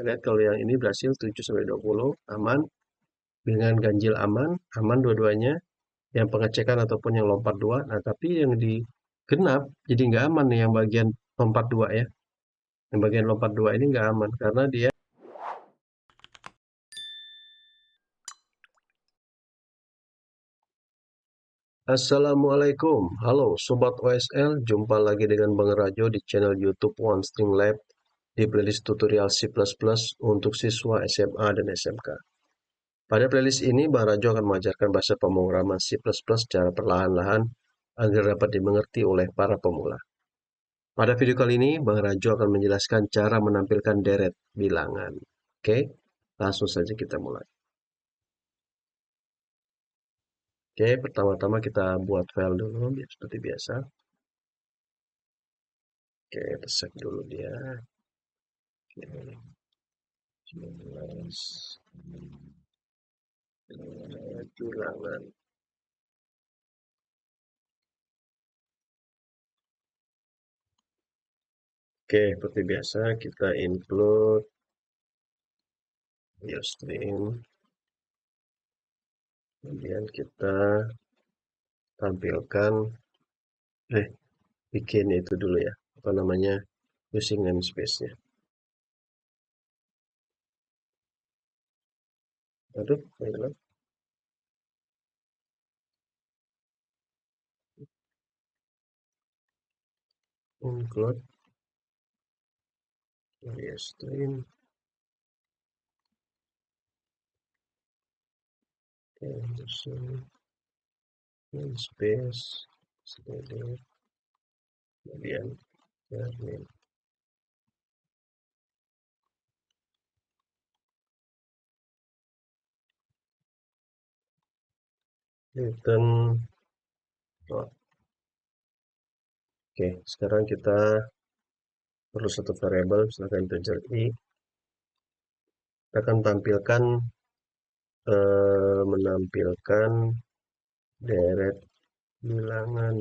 Lihat kalau yang ini berhasil 7 sampai 20 aman, dengan ganjil aman, aman dua-duanya, yang pengecekan ataupun yang lompat dua. Nah, tapi yang di genap jadi nggak aman nih yang bagian lompat dua ya. Yang bagian lompat dua ini nggak aman karena dia. Assalamualaikum, halo Sobat OSL, jumpa lagi dengan Bang Rajo di channel YouTube One String Lab di playlist tutorial C++ untuk siswa SMA dan SMK. Pada playlist ini, Bang Rajo akan mengajarkan bahasa pemrograman C++ secara perlahan-lahan agar dapat dimengerti oleh para pemula. Pada video kali ini, Bang Rajo akan menjelaskan cara menampilkan deret bilangan. Oke, langsung saja kita mulai. Oke, pertama-tama kita buat file dulu, seperti biasa. Oke, kita save dulu dia. Oke, 19 bilangan. Oke, seperti biasa kita include Ustream. Kemudian kita tampilkan, bikin itu dulu ya, apa namanya, using namespace-nya. Aduh, hilang. Include Ustream. Using namespace. Kemudian kernel. Return. Oke, sekarang kita perlu satu variabel, misalkan integer i. Kita akan menampilkan deret bilangan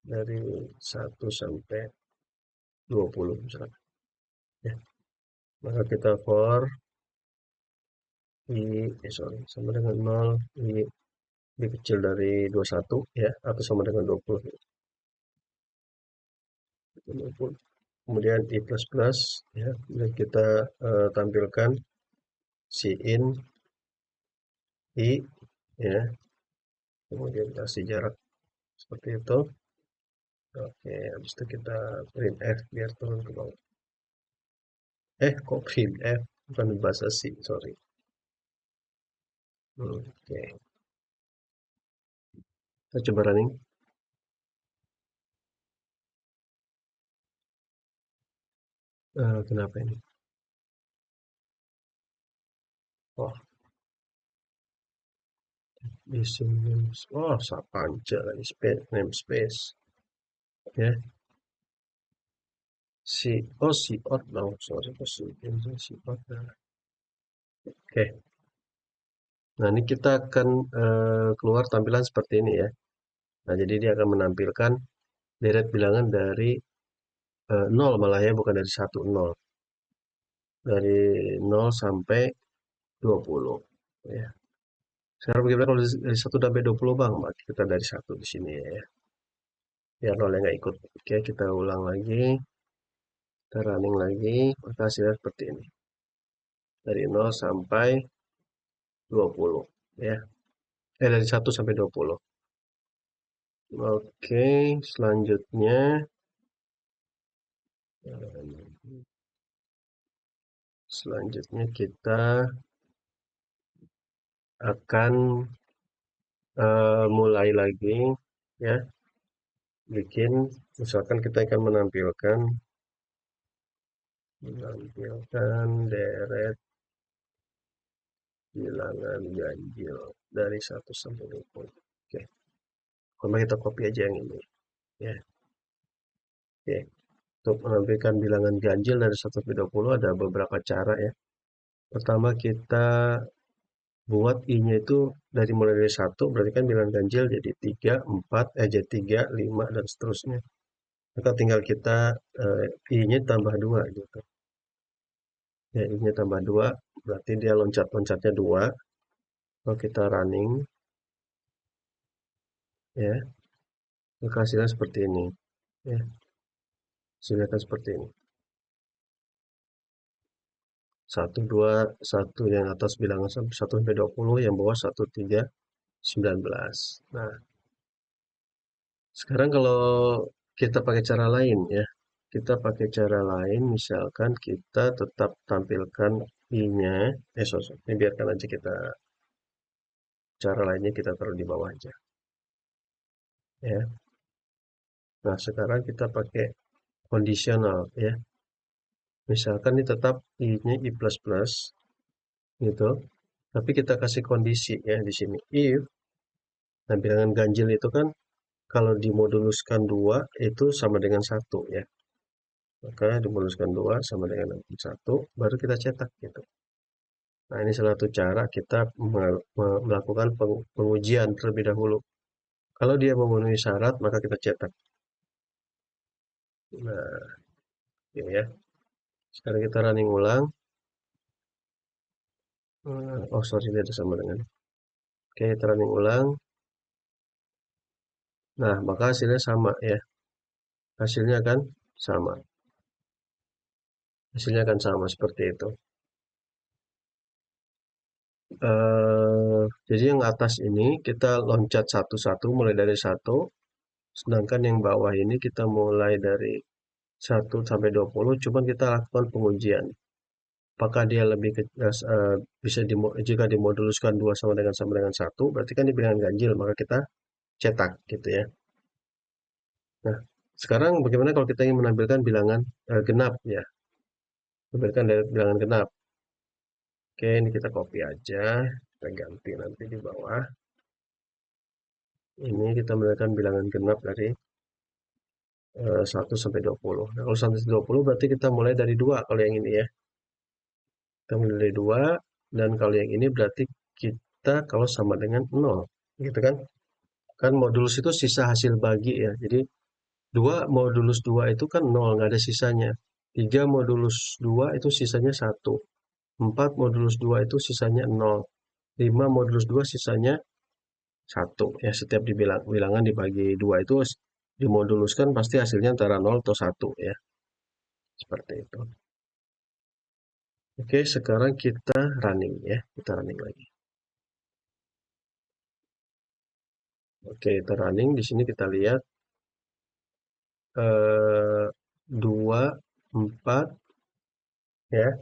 dari 1 sampai 20 misalkan. Ya. Maka kita for sama dengan 0, i lebih kecil dari 21 ya, atau sama dengan 20. Kemudian i plus plus ya, kemudian kita tampilkan in i ya, kemudian kasih jarak seperti itu. Oke, habis itu kita print f biar turun ke bawah. Kok print f, bukan bahasa C, sorry. Oke, kita coba running. Kenapa ini? Oh, using names. Oh, Sapanca lagi namespace. Ya, si out now, sorry, si out. Oke, nah ini kita akan keluar tampilan seperti ini ya. Nah, jadi dia akan menampilkan deret bilangan dari 0 malah ya, bukan dari 1, 0. Dari 0 sampai 20 ya. Sekarang bagaimana kalau dari 1 sampai 20 Bang? Maka kita dari 1 di sini ya. Biar 0 yang nggak ikut. Oke, kita ulang lagi. Kita running lagi. Maka hasilnya seperti ini. Dari 0 sampai 20 ya. Dari 1 sampai 20. Oke, selanjutnya kita akan mulai lagi ya, bikin, misalkan kita akan menampilkan deret bilangan ganjil dari 1 sampai 20. Oke, kalau kita copy aja yang ini ya. Oke, untuk menampilkan bilangan ganjil dari 1 sampai 20 ada beberapa cara ya. Pertama kita buat i-nya itu mulai dari 1, berarti kan bilangan ganjil jadi 3, 4, jadi 3, 5, dan seterusnya. Maka tinggal kita i-nya tambah 2 gitu. ya ini tambah 2 berarti dia loncat-loncatnya 2. Kalau kita running ya, maka hasilnya seperti ini ya, hasilnya kan seperti ini. 1, 2, 1 yang atas bilangan 1 sampai 20, yang bawah 1, 3, 19. Nah, sekarang kalau kita pakai cara lain ya, kita pakai cara lain, misalkan kita tetap tampilkan I-nya, sorry, ini biarkan aja kita, cara lainnya kita taruh di bawah aja. Ya. Nah, sekarang kita pakai kondisional ya. Misalkan ini tetap I-nya I++, gitu. Tapi kita kasih kondisi ya di sini. If, nah bilangan ganjil itu kan kalau dimoduluskan 2 itu sama dengan 1 ya. Maka dimoduluskan 2 sama dengan 1, baru kita cetak gitu. Nah, ini salah satu cara kita melakukan pengujian terlebih dahulu. Kalau dia memenuhi syarat, maka kita cetak. Nah, ini ya. Sekarang kita running ulang. Oh, sorry, ini ada sama dengan. Oke, kita running ulang. Nah, maka hasilnya sama ya. Hasilnya akan sama. Hasilnya akan sama seperti itu. Jadi yang atas ini kita loncat satu-satu mulai dari 1, sedangkan yang bawah ini kita mulai dari 1 sampai 20, cuman kita lakukan pengujian. Apakah dia lebih bisa jika dimoduluskan 2 sama dengan 1, berarti kan dia bilangan ganjil, maka kita cetak gitu ya. Nah, sekarang bagaimana kalau kita ingin menampilkan bilangan genap ya? Menampilkan dari bilangan genap. Oke, ini kita copy aja, kita ganti nanti di bawah. Ini kita menampilkan bilangan genap dari 1 sampai 20. Nah, kalau 1 sampai 20 berarti kita mulai dari 2 kalau yang ini ya. Kita mulai dari 2, dan kalau yang ini berarti kita kalau sama dengan 0. Gitu kan? Kan modulus itu sisa hasil bagi ya. Jadi 2 modulus 2 itu kan 0, nggak ada sisanya. 3 modulus 2 itu sisanya 1. 4 modulus 2 itu sisanya 0. 5 modulus 2 sisanya 1. Ya, setiap bilangan dibagi 2 itu dimoduluskan pasti hasilnya antara 0 atau 1 ya. Seperti itu. Oke, sekarang kita running ya. Kita running lagi. Oke, kita running. Di sini kita lihat 2, 4 ya.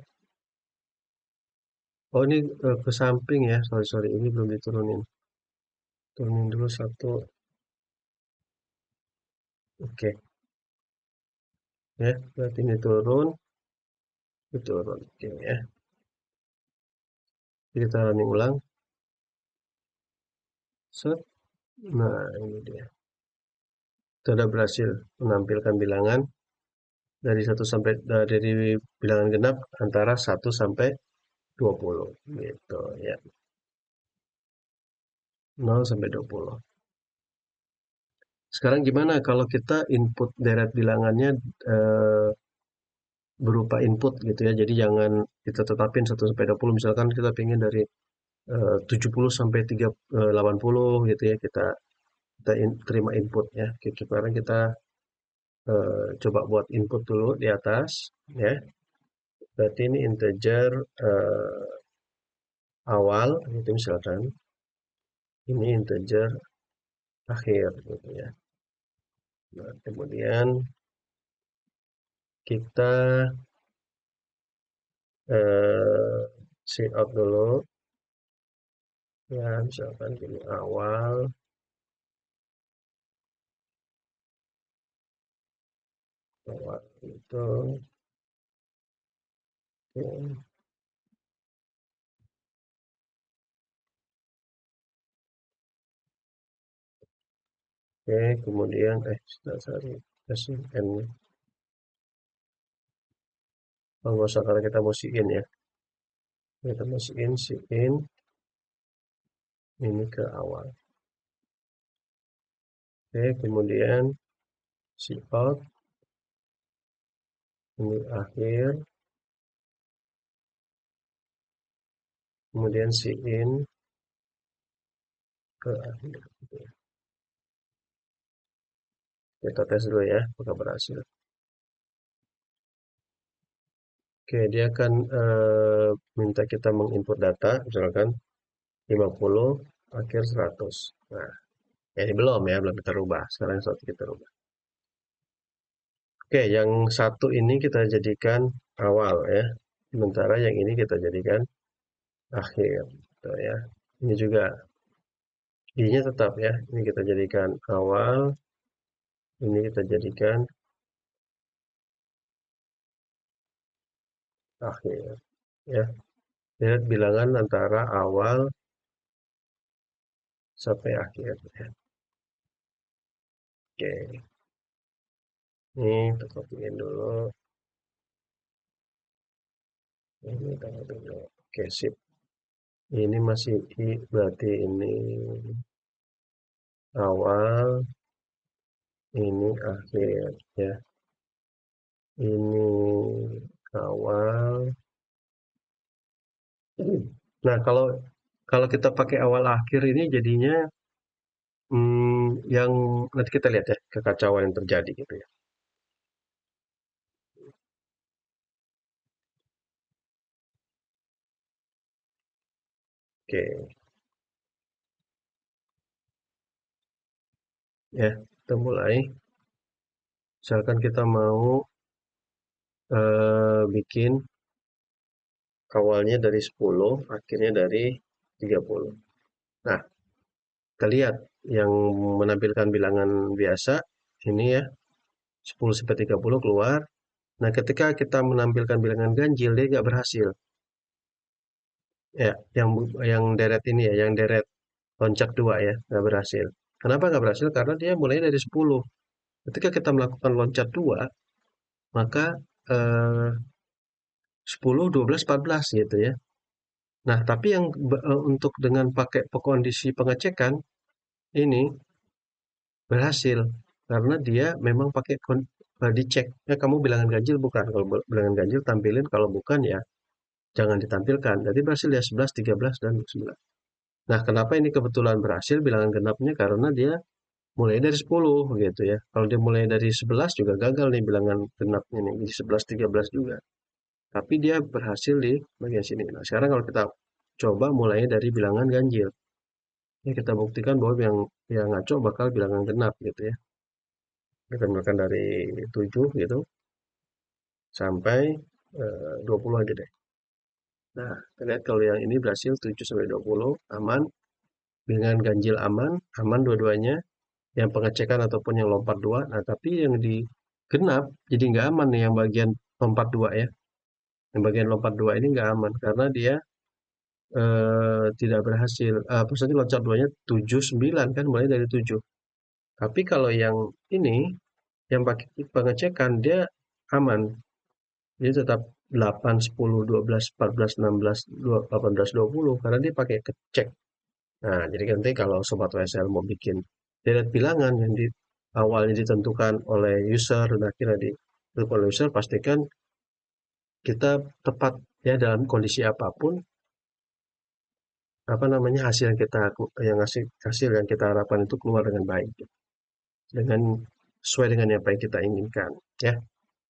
Oh, ini ke samping ya. Sorry, sorry. Ini belum diturunin. Turunin dulu 1. Oke. Ya, berarti ini turun. Ini turun. Oke ya. Jadi kita running ulang. Set. Nah, ini dia. Kita sudah berhasil menampilkan bilangan dari bilangan genap antara 1 sampai 20 gitu ya. 0 sampai 20. Sekarang gimana kalau kita input deret bilangannya eh, berupa input gitu ya. Jadi jangan kita tetapin 1 sampai 20, misalkan kita pengen dari 70 sampai 80 gitu ya, kita terima input ya. Sekarang kita coba buat input dulu di atas ya. Berarti ini integer awal gitu misalkan. Ini integer akhir gitu ya. Nah, kemudian kita out dulu ya, misalkan ini awal itu oke. Oke, kemudian sorry, kasih n. Oh, nggak usah karena kita mau in ya. Kita mau in ini ke awal. Oke, kemudian out ini akhir. kemudian si in ke akhir. Kita tes dulu ya, apakah berhasil. Oke, dia akan minta kita menginput data, misalkan 50, akhir 100. Nah, ya ini belum kita rubah. Sekarang yang satu kita rubah. Oke, yang satu ini kita jadikan awal ya. Sementara yang ini kita jadikan akhir. Gitu ya. Ini juga I-nya tetap ya. Ini kita jadikan awal, ini kita jadikan akhir. Ya, lihat bilangan antara awal sampai akhir. Ya. Oke, ini kita copyin dulu. Ini taruh dulu. Oke, sip. Ini masih I, berarti ini awal, ini akhir ya. Ini awal. Nah, kalau kalau kita pakai awal akhir ini jadinya yang nanti kita lihat ya kekacauan yang terjadi gitu ya. Oke, ya kita mulai. Misalkan kita mau bikin awalnya dari 10, akhirnya dari 30. Nah, kita lihat yang menampilkan bilangan biasa ini ya 10 sampai 30 keluar. Nah, ketika kita menampilkan bilangan ganjil dia nggak berhasil. Ya, yang deret ini ya, yang deret loncat 2 ya, nggak berhasil. Kenapa nggak berhasil? Karena dia mulai dari 10. Ketika kita melakukan loncat 2, maka eh, 10, 12, 14 gitu ya. Nah, tapi yang untuk dengan pakai kondisi pengecekan ini berhasil karena dia memang pakai dicek. Ya, kamu bilangan ganjil bukan? Kalau bilangan ganjil tampilin, kalau bukan ya jangan ditampilkan. Jadi berhasil ya 11, 13 dan 9. Nah, kenapa ini kebetulan berhasil bilangan genapnya? Karena dia mulai dari 10 gitu ya. Kalau dia mulai dari 11 juga gagal nih bilangan genapnya nih. Di 11, 13 juga. Tapi dia berhasil di bagian sini. Nah, sekarang kalau kita coba mulai dari bilangan ganjil. Ya, kita buktikan bahwa yang ngaco bakal bilangan genap gitu ya. Kita mulaikan dari 7 gitu sampai 20 aja deh. Nah, kita lihat kalau yang ini berhasil 7 sampai 20 aman. Bilangan ganjil aman, aman dua-duanya. Yang pengecekan ataupun yang lompat 2. Nah, tapi yang di genap jadi nggak aman nih yang bagian lompat 2 ya. Yang bagian lompat 2 ini nggak aman karena dia tidak berhasil. Maksudnya loncat 2-nya 7, 9 kan mulai dari 7. Tapi kalau yang ini, yang pakai pengecekan dia aman. Dia tetap 8, 10, 12, 14, 16, 18, 20 karena dia pakai cek. Nah, jadi nanti kalau Sobat WSL mau bikin deret bilangan yang di awalnya ditentukan oleh user dan akhirnya ditentukan oleh user, pastikan kita tepat ya dalam kondisi apapun apa namanya hasil yang kita hasil yang kita harapkan itu keluar dengan baik dengan sesuai dengan apa yang kita inginkan ya.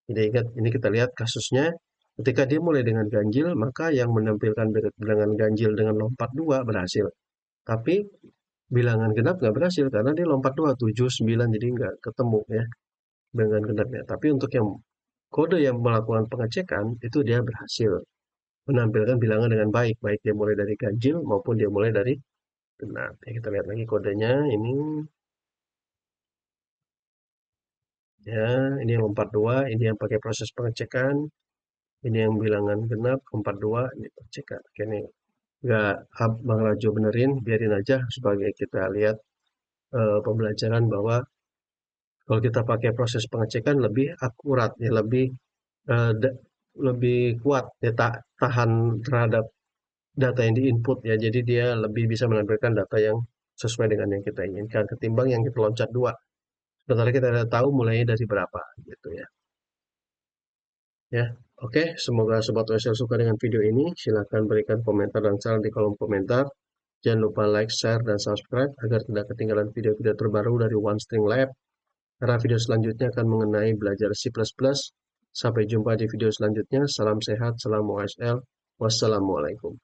Jadi ingat ini kita lihat kasusnya ketika dia mulai dengan ganjil maka yang menampilkan bilangan ganjil dengan lompat 2 berhasil. Tapi bilangan genap nggak berhasil karena dia lompat 2, 7, 9 jadi nggak ketemu ya bilangan genapnya. Tapi untuk yang kode yang melakukan pengecekan itu dia berhasil menampilkan bilangan dengan baik, baik dia mulai dari ganjil maupun dia mulai dari genap. Ya, kita lihat lagi kodenya ini ya, ini yang lompat 2, ini yang pakai proses pengecekan, ini yang bilangan genap lompat 2, ini pengecekan. Oke nih, nggak Bang Rajo benerin, biarin aja sebagai kita lihat pembelajaran bahwa kalau kita pakai proses pengecekan lebih akurat ya, eh, da- lebih kuat ya tahan terhadap data yang diinput ya. Jadi dia lebih bisa menampilkan data yang sesuai dengan yang kita inginkan ketimbang yang kita loncat 2. Sementara kita tidak tahu mulainya dari berapa gitu ya. Ya, oke. Semoga Sobat OSL suka dengan video ini. Silahkan berikan komentar dan saran di kolom komentar. Jangan lupa like, share, dan subscribe agar tidak ketinggalan video-video terbaru dari One String Lab. Karena video selanjutnya akan mengenai belajar C++. Sampai jumpa di video selanjutnya. Salam sehat, salam OSL. Wassalamualaikum.